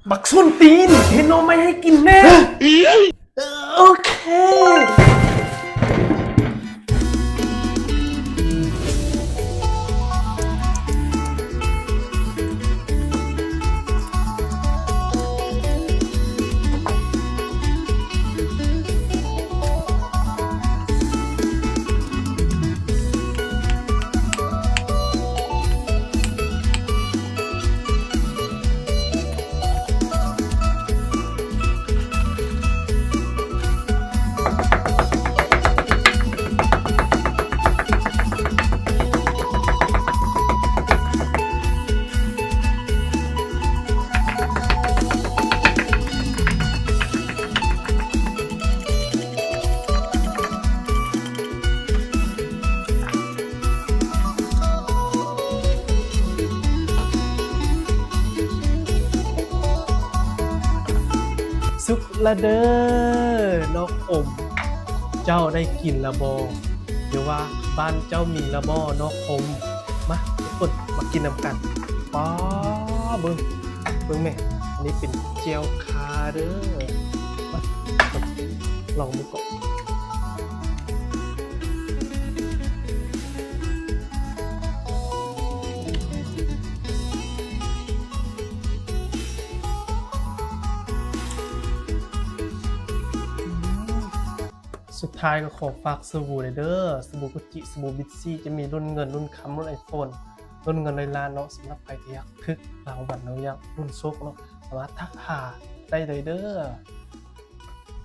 บักส้นตีนเห็นโนไม่ให้กินแน่โอเคสุกละเด้อนกอมเจ้าได้กินละบอหรือว่าบ้านเจ้ามีละบอนกอมมาทุกคนมากินน้ำกันป้าเบิ้งแม่อันนี้เป็นเจียวคาเด้อมาลองมือก่อนสุดท้ายก็ขอฝากสบู่เลยเด้อสบู่กุจิสบู่บิทซี่จะมีรุ่นเงินรุ่นคำรุ่นไอโฟนรุ่นเงินเลยล้านเนาะสำหรับใครที่อยากทึกรางวัลเนาะอยากรุ่นโชคเนาะสามารถทักหาได้เลยเด้อ